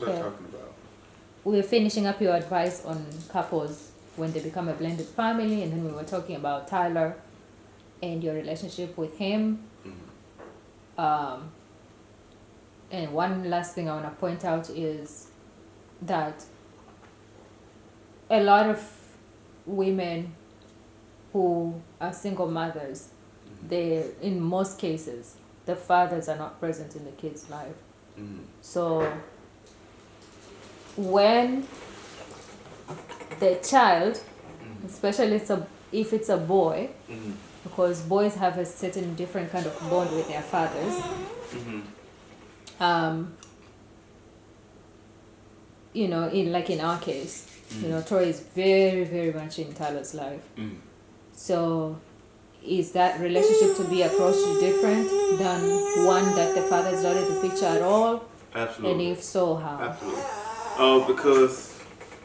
What I'm talking about. We're finishing up your advice on couples when they become a blended family, and then we were talking about Tyler and your relationship with him. And one last thing I want to point out is that a lot of women who are single mothers, they, in most cases, the fathers are not present in the kid's life. So when the child, especially if it's a boy, because boys have a certain different kind of bond with their fathers, you know, in our case, you know, Troy is very, very much in Tyler's life. So is that relationship to be approached different than one that the father is not in the picture at all? Absolutely. And if so, how? Absolutely. Because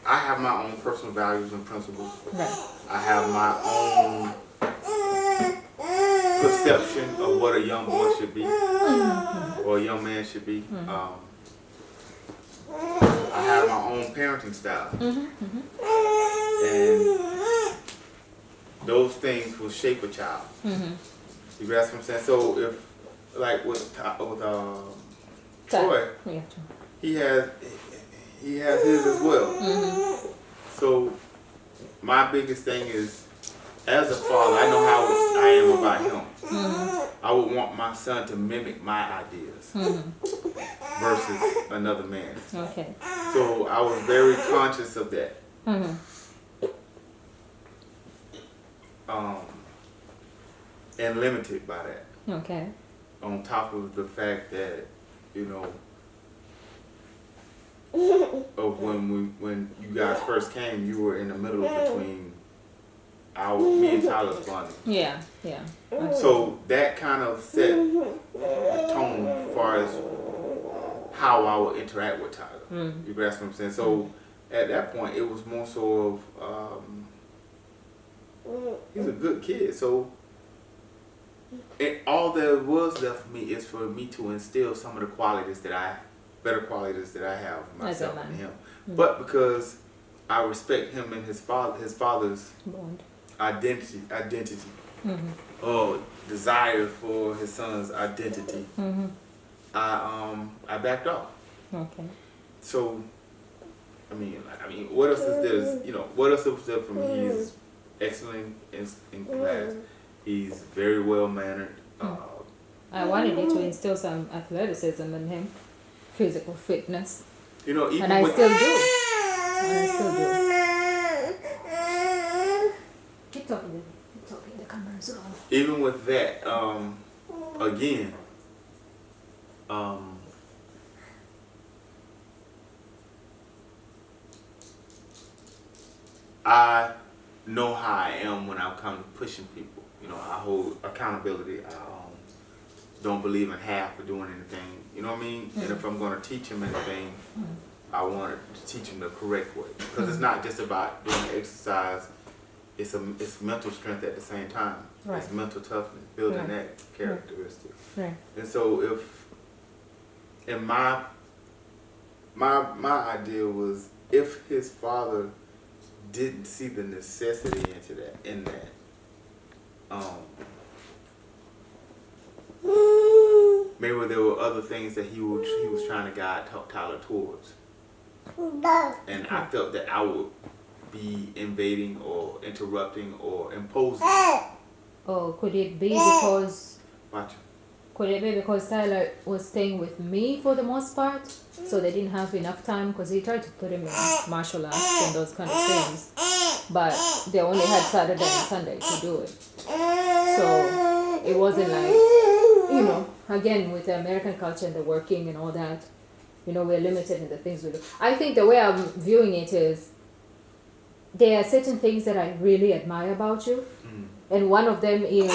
I have my own personal values and principles. Right. I have my own perception of what a young boy should be or a young man should be. I have my own parenting style. And those things will shape a child. You grasp what I'm saying? So if, like with Troy, Yeah. he has his as well. So my biggest thing is, as a father, I know how I am about him. I would want my son to mimic my ideas versus another man. Okay. So I was very conscious of that. And limited by that. Okay. On top of the fact that, you know, of when you guys first came, you were in the middle between me and Tyler's bonding. Yeah. So that kind of set the tone as far as how I would interact with Tyler. You grasp what I'm saying? So at that point, it was more so of he's a good kid. So all there was left for me is for me to instill some of the better qualities that I have in myself and him. But because I respect him and his father's Bond. identity, or desire for his son's identity, I backed off. Okay. So, I mean, what else is there? You know, what else is there for me? He's excellent in class. He's very well mannered. I wanted you to instill some athleticism in him, physical fitness. You know, even and I still do. Keep talking. The camera's on. Even with that, again, I know how I am when I'm kind of pushing people. You know, I hold accountability. I don't believe in half of doing anything. You know what I mean? And if I'm going to teach him anything, I want to teach him the correct way. Because it's not just about doing the exercise. It's mental strength at the same time. Right. It's mental toughness, building that characteristic. Right. And so my idea was, if his father didn't see the necessity in that, maybe there were other things that he was trying to guide Tyler towards, and I felt that I would be invading or interrupting or imposing. Oh, could it be because? Watch. Could it be because Tyler was staying with me for the most part, so they didn't have enough time? Because he tried to put him in martial arts and those kind of things, but they only had Saturday and Sunday to do it. So it wasn't like, you know, again with the American culture and the working and all that, you know, we're limited in the things we do. I think the way I'm viewing it is, there are certain things that I really admire about you, and one of them is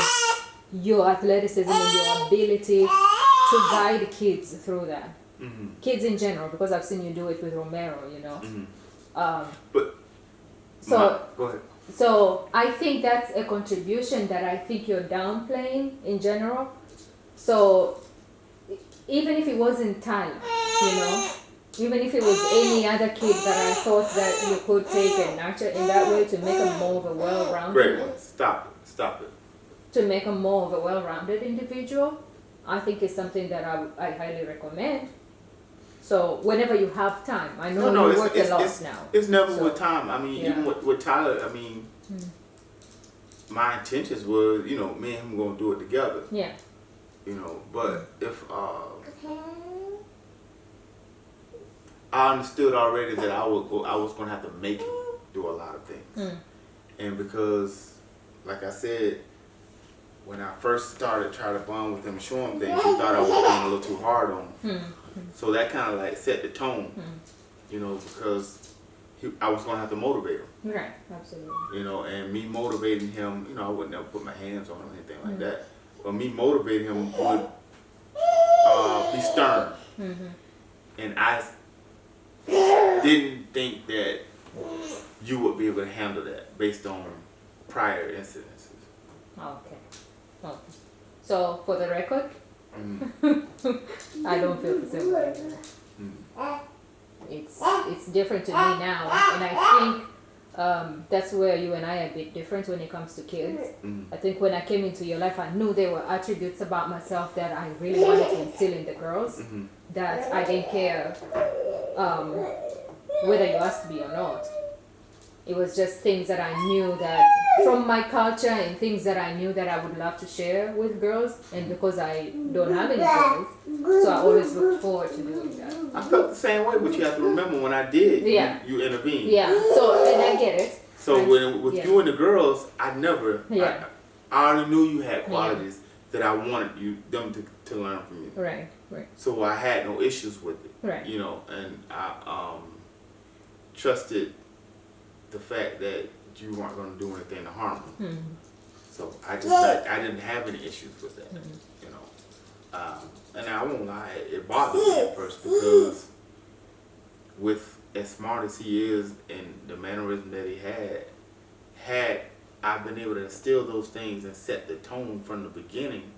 your athleticism and your ability to guide kids through that. Kids in general, because I've seen you do it with Romero, you know. Go ahead. So I think that's a contribution that I think you're downplaying in general. So even if it wasn't Tyler, you know, Even if it was any other kid that I thought that you could take and nurture in that way to make them more of a well-rounded. Great one. Stop it. To make them more of a well-rounded individual, I think it's something that I highly recommend. So whenever you have time, I know you work a lot now. It's never with time. I mean, Yeah. even with Tyler, I mean, my intentions was, you know, me and him gonna do it together. Yeah. You know, but if I understood already that I was gonna have to make him do a lot of things, and because, like I said, when I first started trying to bond with him, and show him things, he thought I was being a little too hard on him. So that kind of like set the tone, you know, because I was gonna have to motivate him. Right. Absolutely. You know, and me motivating him, you know, I would never put my hands on him or anything like that. But me motivating him would be stern. And I didn't think that you would be able to handle that based on prior incidences. Okay. So for the record, I don't feel the same way. It's different to me now, and I think that's where you and I are a bit different when it comes to kids. I think when I came into your life, I knew there were attributes about myself that I really wanted to instill in the girls, that I didn't care whether you asked me or not. It was just things that I knew that from my culture and things that I knew that I would love to share with girls, and because I don't have any girls, so I always looked forward to doing that. I felt the same way, but you have to remember when I did, you intervened. Yeah, so, and I get it. So with you and the girls, I never, I already knew you had qualities that I wanted them to learn from you. Right. So I had no issues with it. Right. You know, and I trusted the fact that you weren't going to do anything to harm them. So I didn't have any issues with that. You know, and I won't lie, it bothered me at first, because with as smart as he is and the mannerism that he had I been able to instill those things and set the tone from the beginning,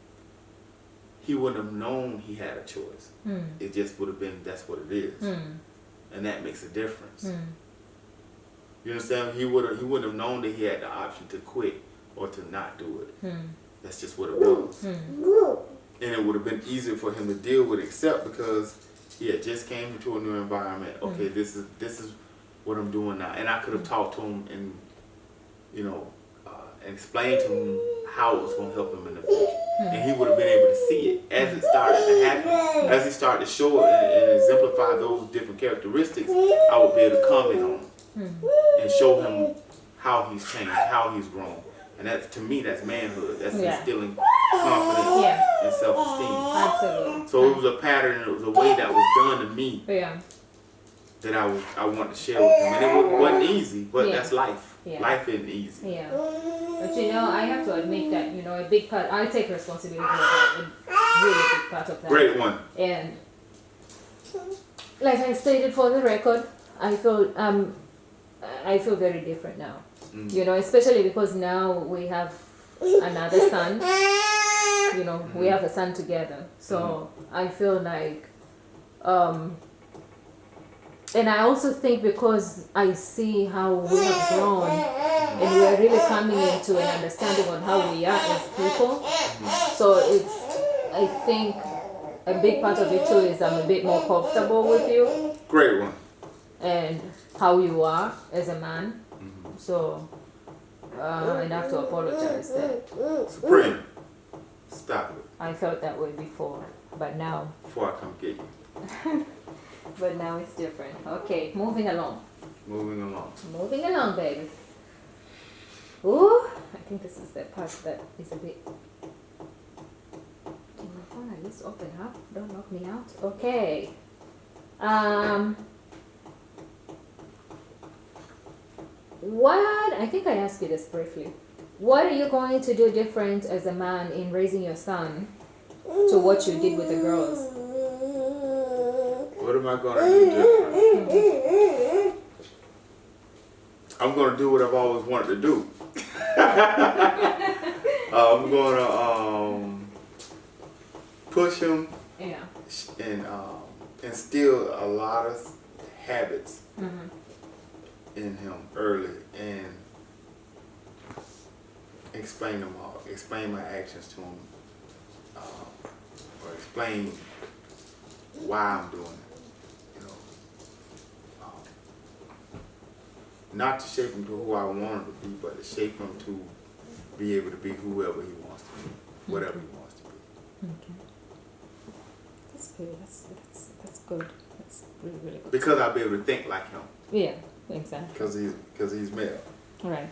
he wouldn't have known he had a choice. It just would have been, that's what it is. And that makes a difference. You understand? He wouldn't have known that he had the option to quit or to not do it. That's just what it was. And it would have been easier for him to deal with, except because he had just came into a new environment. Okay, this is what I'm doing now. And I could have talked to him and, you know, and explained to him how it was going to help him in the future. And he would have been able to see it as it started to happen. As he started to show it and exemplify those different characteristics, I would be able to comment on him. And show him how he's changed, how he's grown. And that, to me, that's manhood. That's instilling confidence and self-esteem. Absolutely. So it was a pattern, and it was a way that was done to me that I wanted to share with him. And it wasn't easy, but that's life. Life isn't easy. But you know, I have to admit that, you know, a big part, I take responsibility for that, a really big part of that. Great one. And like I stated for the record, I feel very different now. You know, especially because now we have another son. You know, we have a son together. So I feel like, and I also think because I see how we have grown and we are really coming into an understanding on how we are as people. So I think a big part of it too is I'm a bit more comfortable with you. Great one. And how you are as a man. So I have to apologize that Supreme, stop it. I felt that way before, but now Before I come get you. but now it's different. Okay, moving along. Moving along. Moving along, baby. Ooh, I think this is the part that is a bit. Can my phone at least open up? Don't knock me out. Okay. What, I think I asked you this briefly. What are you going to do different as a man in raising your son to what you did with the girls? What am I going to do different? I'm going to do what I've always wanted to do. I'm going to push him and instill a lot of habits Mm-hmm. in him early and explain them all, explain my actions to him, or explain why I'm doing it, you know. Not to shape him to who I want him to be, but to shape him to be able to be whoever he wants to be, whatever he wants to be. Okay. That's good. That's good. That's really, really good. Because I'll be able to think like him, Yeah, exactly. because he's male. Right.